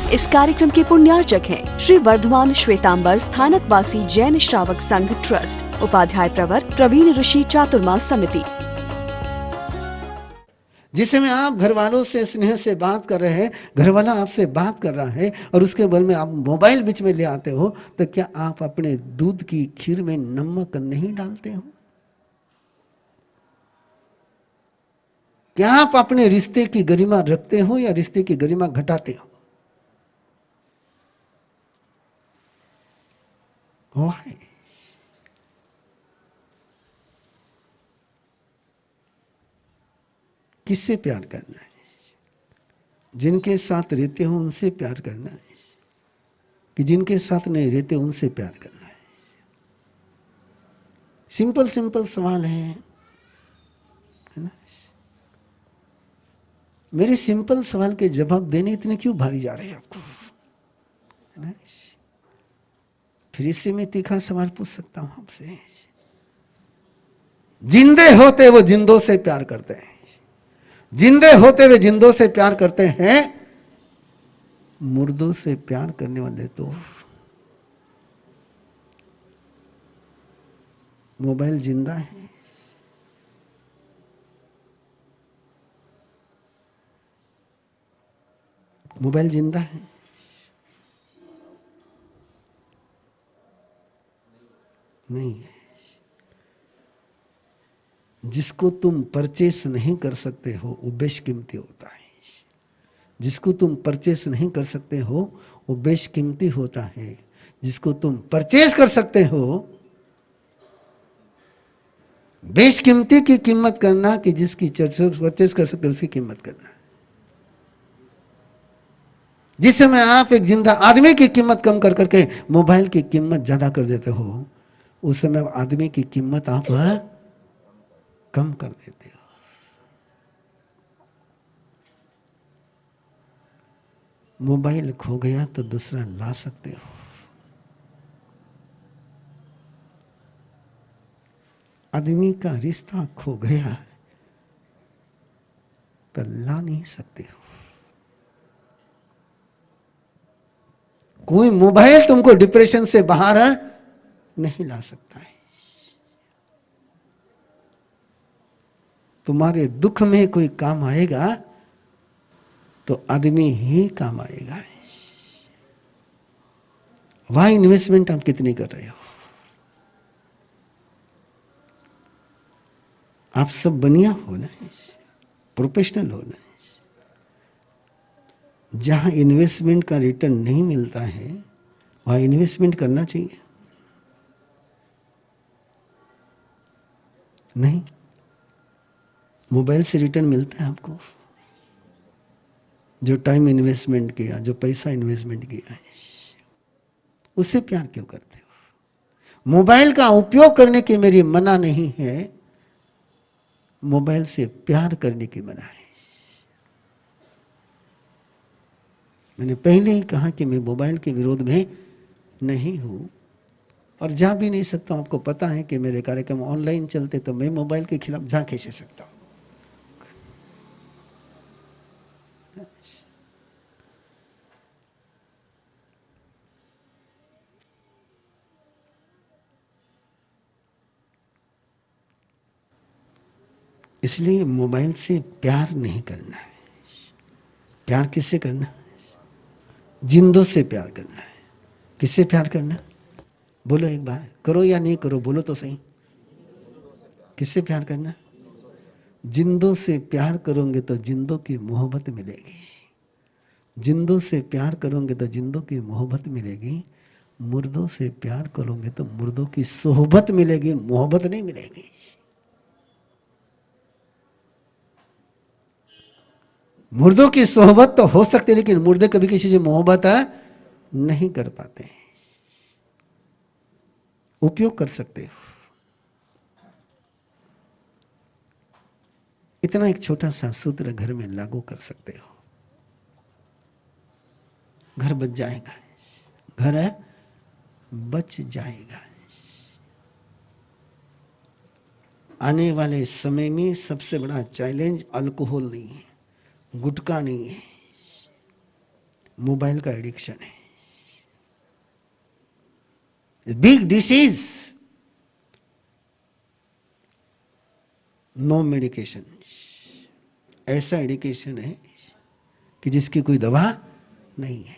इस कार्यक्रम के पुण्यार्चक हैं श्री वर्धमान श्वेतांबर स्थानकवासी जैन श्रावक संघ ट्रस्ट, उपाध्याय प्रवर प्रवीण ऋषि चातुर्मास समिति। जिस समय आप घर वालों से स्नेह से बात कर रहे हैं, घर वाला आपसे बात कर रहा है और उसके बल में आप मोबाइल बीच में ले आते हो, तो क्या आप अपने दूध की खीर में नमक नहीं डालते हो? क्या आप अपने रिश्ते की गरिमा रखते हो या रिश्ते की गरिमा घटाते हो? Why? किससे प्यार करना है? जिनके साथ रहते हो उनसे प्यार करना है कि जिनके साथ नहीं रहते उनसे प्यार करना है? सिंपल सिंपल सवाल है ना? मेरे सिंपल सवाल के जवाब देने इतने क्यों भारी जा रहे हैं आपको, है ना? फिर इससे मैं तीखा सवाल पूछ सकता हूं आपसे। जिंदे होते वो जिंदों से प्यार करते हैं, जिंदे होते हुए जिंदों से प्यार करते हैं, मुर्दों से प्यार करने वाले तो मोबाइल जिंदा है, मोबाइल जिंदा है, नहीं है। जिसको तुम परचेस नहीं कर सकते हो वो बेशकीमती होता है। जिसको तुम परचेस नहीं कर सकते हो वो बेशकीमती होता है। जिसको तुम परचेस कर सकते हो, बेशकीमती की कीमत करना कि जिसकी परचेस कर सकते हो उसकी कीमत करना। जिस समय आप एक जिंदा आदमी की कीमत कम कर करके मोबाइल की कीमत ज्यादा कर देते हो, उस समय आदमी की कीमत आप कम कर देते हो। मोबाइल खो गया तो दूसरा ला सकते हो, आदमी का रिश्ता खो गया तो ला नहीं सकते हो। कोई मोबाइल तुमको डिप्रेशन से बाहर नहीं ला सकता है। तुम्हारे दुख में कोई काम आएगा तो आदमी ही काम आएगा। वह इन्वेस्टमेंट आप कितनी कर रहे हो? आप सब बनिया हो ना, प्रोफेशनल हो ना। जहां इन्वेस्टमेंट का रिटर्न नहीं मिलता है वहां इन्वेस्टमेंट करना चाहिए? नहीं। मोबाइल से रिटर्न मिलता है आपको? जो टाइम इन्वेस्टमेंट किया, जो पैसा इन्वेस्टमेंट किया है, उससे प्यार क्यों करते हो? मोबाइल का उपयोग करने की मेरी मना नहीं है, मोबाइल से प्यार करने की मना है। मैंने पहले ही कहा कि मैं मोबाइल के विरोध में नहीं हूं और जा भी नहीं सकता। आपको पता है कि मेरे कार्यक्रम ऑनलाइन चलते तो मैं मोबाइल के खिलाफ जा कैसे सकता हूं? इसलिए मोबाइल से प्यार नहीं करना है। प्यार किससे करना है? जिंदों से प्यार करना है। किससे प्यार करना? बोलो एक बार, करो या नहीं करो, बोलो तो सही। किससे प्यार करना? जिंदों से प्यार करोगे तो जिंदों की मोहब्बत मिलेगी। जिंदों से प्यार करोगे तो जिंदों की मोहब्बत मिलेगी। मुर्दों से प्यार करोगे तो मुर्दों की सोहबत मिलेगी, मोहब्बत नहीं मिलेगी। मुर्दों की सोहबत तो हो सकती है लेकिन मुर्दे कभी किसी से मोहब्बत नहीं कर पाते हैं। उपयोग कर सकते हो। इतना एक छोटा सा सूत्र घर में लागू कर सकते हो, घर बच जाएगा। घर बच जाएगा। आने वाले समय में सबसे बड़ा चैलेंज अल्कोहल नहीं है, गुटखा नहीं है, मोबाइल का एडिक्शन है, बिग डिसीज, नो मेडिकेशन। ऐसा एडिक्शन है कि जिसकी कोई दवा नहीं है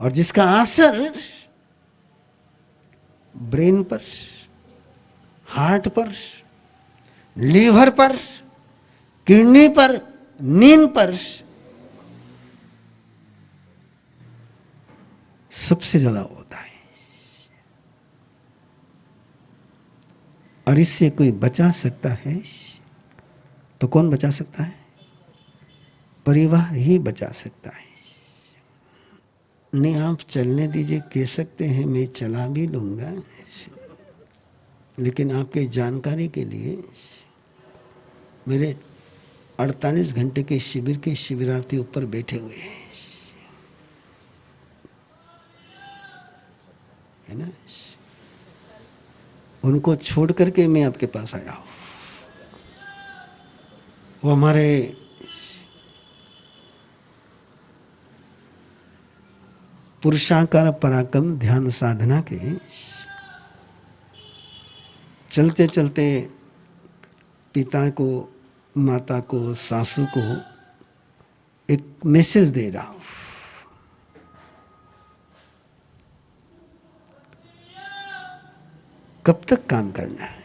और जिसका असर ब्रेन पर, हार्ट पर, लीवर पर, किडनी पर, नींद पर सबसे ज्यादा होता है। और इससे कोई बचा सकता है तो कौन बचा सकता है? परिवार ही बचा सकता है। नहीं, आप चलने दीजिए, कह सकते हैं मैं चला भी लूंगा, लेकिन आपके जानकारी के लिए मेरे 48 घंटे के शिविर के शिविरार्थी ऊपर बैठे हुए हैं, है ना। उनको छोड़ करके मैं आपके पास आया हूं। वो हमारे पुरुषाकार पराक्रम ध्यान साधना के चलते चलते पिता को, माता को, सासू को एक मैसेज दे रहा हूं। कब तक काम करना है?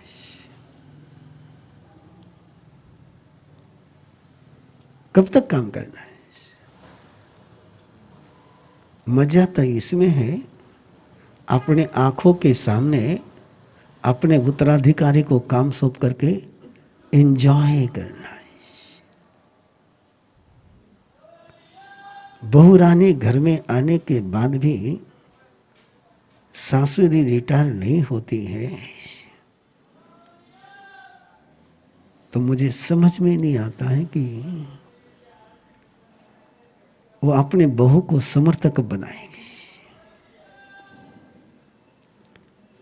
कब तक काम करना है? मजा तो इसमें है अपने आंखों के सामने अपने उत्तराधिकारी को काम सौंप करके एंजॉय करना है। बहू रानी घर में आने के बाद भी सासू यदि रिटायर नहीं होती है तो मुझे समझ में नहीं आता है कि वो अपने बहू को समर्थक बनाएगी।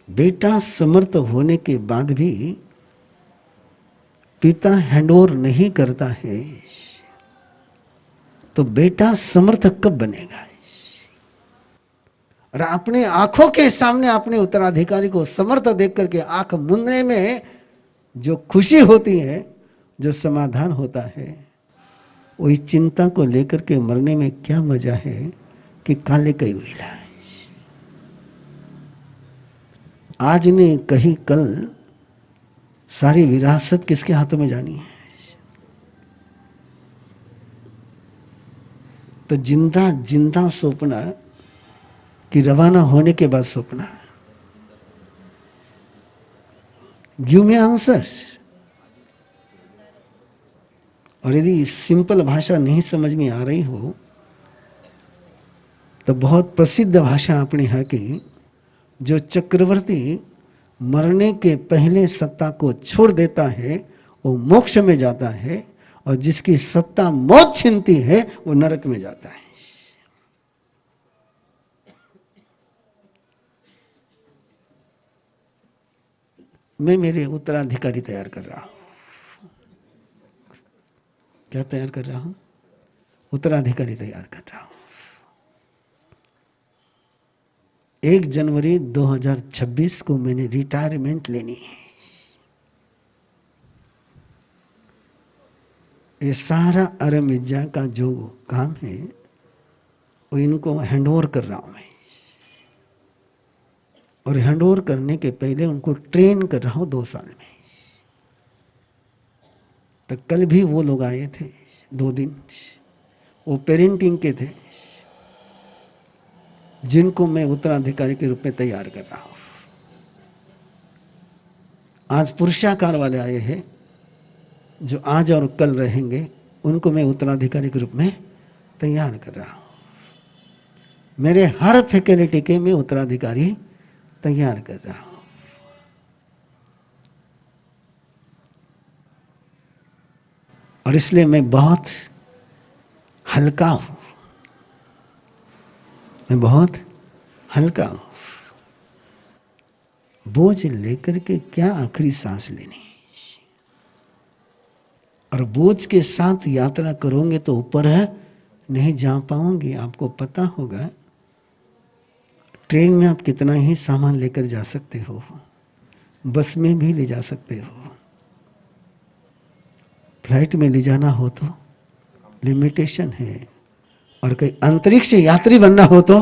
बेटा समर्थ होने के बाद भी पिता हैंडओवर नहीं करता है तो बेटा समर्थक कब बनेगा? और अपने आंखों के सामने अपने उत्तराधिकारी को समर्थ देख करके आंख मूंदने में जो खुशी होती है, जो समाधान होता है, वो इस चिंता को लेकर के मरने में क्या मजा है कि काले कई हुईला है। आज ने कहीं कल सारी विरासत किसके हाथों में जानी है? तो जिंदा जिंदा सौंपना कि रवाना होने के बाद सौंपना? Give me answer. और यदि सिंपल भाषा नहीं समझ में आ रही हो तो बहुत प्रसिद्ध भाषा अपने यहाँ की, जो चक्रवर्ती मरने के पहले सत्ता को छोड़ देता है वो मोक्ष में जाता है, और जिसकी सत्ता मौत छीनती है वो नरक में जाता है। मैं मेरे उत्तराधिकारी तैयार कर रहा हूं। क्या तैयार कर रहा हूं? उत्तराधिकारी तैयार कर रहा हूं। 1 जनवरी 2026 को मैंने रिटायरमेंट लेनी है। ये सारा अरमिज्जा का जो काम है वो इनको हैंडओवर कर रहा हूं मैं, और हैंडओवर करने के पहले उनको ट्रेन कर रहा हूं 2 साल में। तो कल भी वो लोग आए थे 2 दिन, वो पेरेंटिंग के थे जिनको मैं उत्तराधिकारी के रूप में तैयार कर रहा हूं। आज पुरुषाकार वाले आए हैं जो आज और कल रहेंगे, उनको मैं उत्तराधिकारी के रूप में तैयार कर रहा हूं। मेरे हर फैकल्टी के मैं उत्तराधिकारी तैयार कर रहा हूं। और इसलिए मैं बहुत हल्का हूं, मैं बहुत हल्का हूं। बोझ लेकर के क्या आखिरी सांस लेनी, और बोझ के साथ यात्रा करोगे तो ऊपर है नहीं जा पाओगे। आपको पता होगा ट्रेन में आप कितना ही सामान लेकर जा सकते हो, बस में भी ले जा सकते हो, फ्लाइट में ले जाना हो तो लिमिटेशन है, और कहीं अंतरिक्ष यात्री बनना हो तो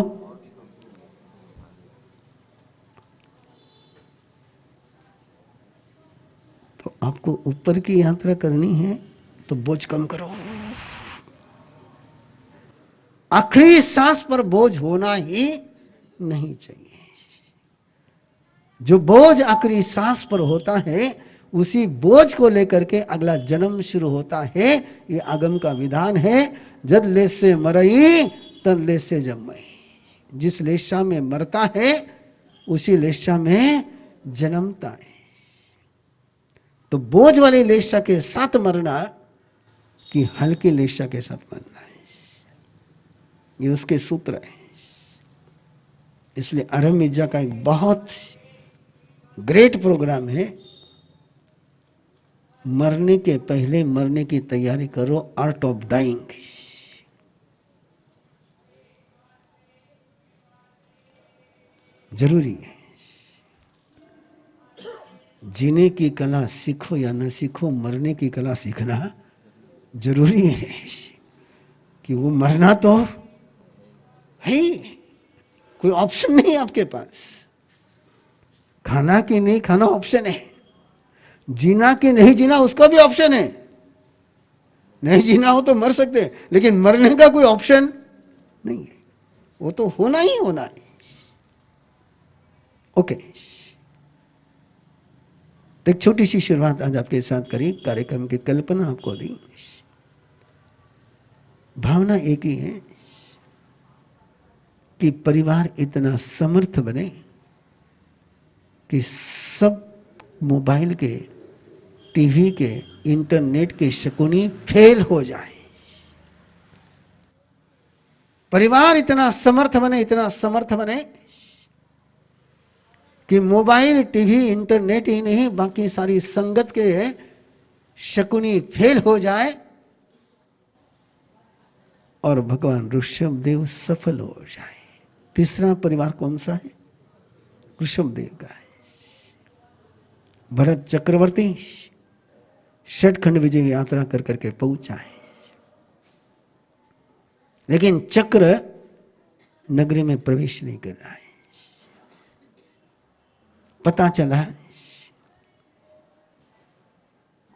आपको ऊपर की यात्रा करनी है तो बोझ कम करो। आखिरी सांस पर बोझ होना ही नहीं चाहिए। जो बोझ आखिरी सांस पर होता है उसी बोझ को लेकर के अगला जन्म शुरू होता है। ये आगम का विधान है। जद ले से मरई तद ले से जम्मई। जिस लेशा में मरता है उसी लेशा में जन्मता है। तो बोझ वाली लेशा के साथ मरना कि हल्की लेशा के साथ मरना है, ये उसके सूत्र है। इसलिए अरहम मिर्जा का एक बहुत ग्रेट प्रोग्राम है, मरने के पहले मरने की तैयारी करो, आर्ट ऑफ डाइंग। जरूरी है। जीने की कला सीखो या न सीखो, मरने की कला सीखना जरूरी है। कि वो मरना तो है, कोई ऑप्शन नहीं है आपके पास। खाना कि नहीं खाना ऑप्शन है, जीना कि नहीं जीना उसका भी ऑप्शन है। नहीं जीना हो तो मर सकते हैं, लेकिन मरने का कोई ऑप्शन नहीं है, वो तो होना ही होना है। ओके, तो एक छोटी सी शुरुआत आज आपके साथ करी, कार्यक्रम की कल्पना आपको दी। भावना एक ही है कि परिवार इतना समर्थ बने कि सब मोबाइल के, टीवी के, इंटरनेट के शकुनी फेल हो जाए। परिवार इतना समर्थ बने, इतना समर्थ बने कि मोबाइल, टीवी, इंटरनेट ही नहीं बाकी सारी संगत के शकुनी फेल हो जाए और भगवान ऋषभदेव सफल हो जाए। तीसरा परिवार कौन सा है? ऋषभदेव का है। भरत चक्रवर्ती षटखंड विजय यात्रा कर करके पहुंचा है, लेकिन चक्र नगरी में प्रवेश नहीं कर रहा है। पता चला,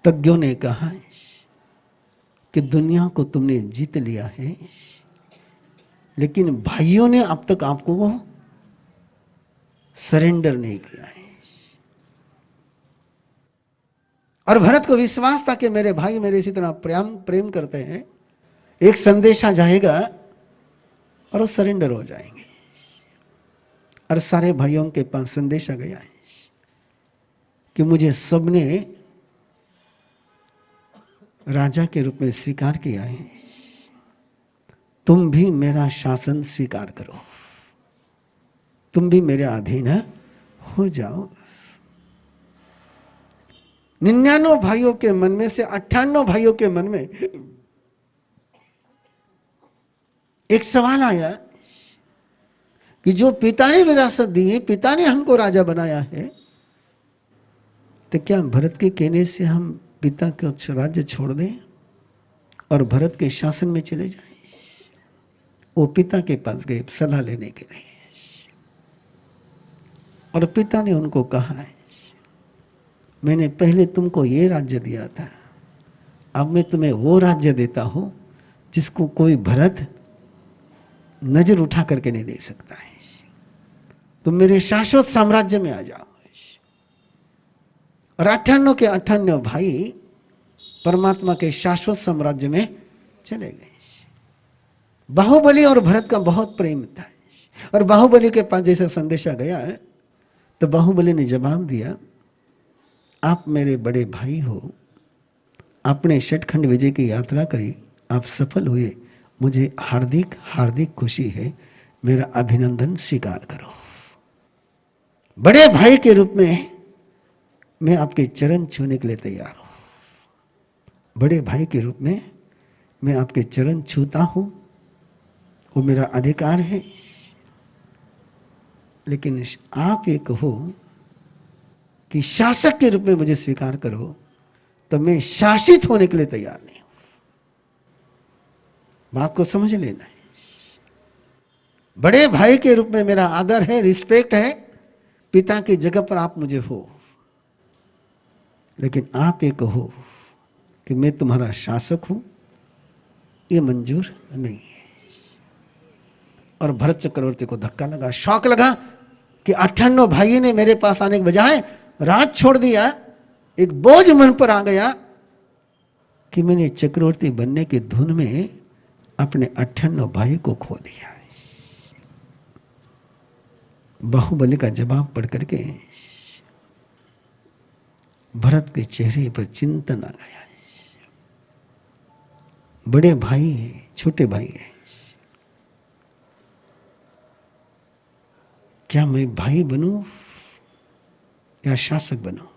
तज्ञों ने कहा कि दुनिया को तुमने जीत लिया है, लेकिन भाइयों ने अब तक आपको सरेंडर नहीं किया है। और भरत को विश्वास था कि मेरे भाई मेरे से इतना प्रेम करते हैं, एक संदेशा जाएगा और वो सरेंडर हो जाएंगे। और सारे भाइयों के पास संदेशा गया है कि मुझे सबने राजा के रूप में स्वीकार किया है, तुम भी मेरा शासन स्वीकार करो, तुम भी मेरे अधीन हो जाओ। 99 भाइयों के मन में से 98 भाइयों के मन में एक सवाल आया कि जो पिता ने विरासत दी है, पिता ने हमको राजा बनाया है, तो क्या भरत के कहने से हम पिता का राज्य छोड़ दें और भरत के शासन में चले जाएं? वो पिता के पास गए सलाह लेने के लिए, और पिता ने उनको कहा है, मैंने पहले तुमको ये राज्य दिया था, अब मैं तुम्हें वो राज्य देता हूं जिसको कोई भरत नजर उठा करके नहीं दे सकता है। तुम मेरे शाश्वत साम्राज्य में आ जाओ। और 98 के 98 भाई परमात्मा के शाश्वत साम्राज्य में चले गए। बाहुबली और भरत का बहुत प्रेम था, और बाहुबली के पास जैसा संदेशा गया है तो बाहुबली ने जवाब दिया, आप मेरे बड़े भाई हो, आपने षटखंड विजय की यात्रा करी, आप सफल हुए, मुझे हार्दिक हार्दिक खुशी है, मेरा अभिनंदन स्वीकार करो। बड़े भाई के रूप में मैं आपके चरण छूने के लिए तैयार हूं। बड़े भाई के रूप में मैं आपके चरण छूता हूं, वो मेरा अधिकार है। लेकिन आप ये कहो कि शासक के रूप में मुझे स्वीकार करो, तो मैं शासित होने के लिए तैयार नहीं हूं। बात को समझ लेना है। बड़े भाई के रूप में मेरा आदर है, रिस्पेक्ट है, पिता की जगह पर आप मुझे हो। लेकिन आप ये कहो कि मैं तुम्हारा शासक हूं, ये मंजूर नहीं है। और भरत चक्रवर्ती को धक्का लगा, शौक लगा कि 98 भाई ने मेरे पास आने के बजाय राज छोड़ दिया। एक बोझ मन पर आ गया कि मैंने चक्रवर्ती बनने की धुन में अपने 98 भाई को खो दिया। बाहुबली का जवाब पढ़ करके भरत के चेहरे पर चिंतन आ गया। बड़े भाई है, छोटे भाई है, क्या मैं भाई बनूं या शासक बनूं?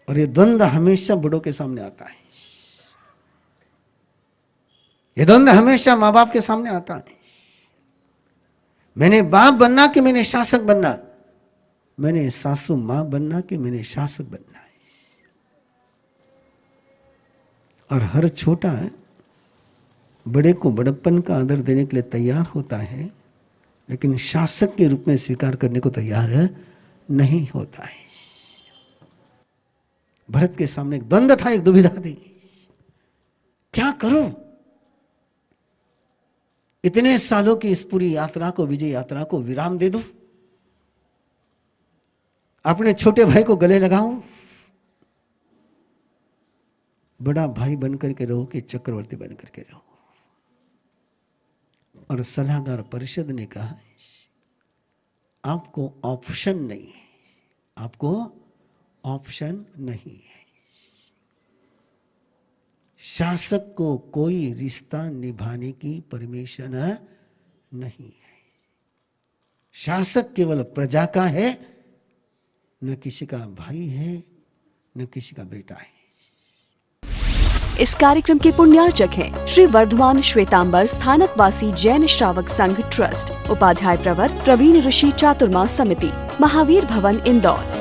और ये द्वंद्व हमेशा बड़ों के सामने आता है। ये द्वंद्व हमेशा मां बाप के सामने आता है। मैंने बाप बनना कि मैंने शासक बनना? मैंने सासू मां बनना कि मैंने शासक बनना है? और हर छोटा बड़े को बड़प्पन का आदर देने के लिए तैयार होता है, लेकिन शासक के रूप में स्वीकार करने को तैयार नहीं होता है। भरत के सामने एक द्वंद्व था, एक दुविधा थी, क्या करूं? इतने सालों की इस पूरी यात्रा को, विजय यात्रा को विराम दे दूं? अपने छोटे भाई को गले लगाऊं? बड़ा भाई बनकर के रहो कि चक्रवर्ती बनकर के रहो? और सलाहकार परिषद ने कहा आपको ऑप्शन नहीं है, आपको ऑप्शन नहीं है। शासक को कोई रिश्ता निभाने की परमिशन नहीं है। शासक केवल प्रजा का है, न किसी का भाई है, न किसी का बेटा है। इस कार्यक्रम के पुण्यार्चक हैं श्री वर्धमान श्वेतांबर स्थानकवासी जैन श्रावक संघ ट्रस्ट, उपाध्याय प्रवर प्रवीण ऋषि चातुर्मास समिति, महावीर भवन, इंदौर।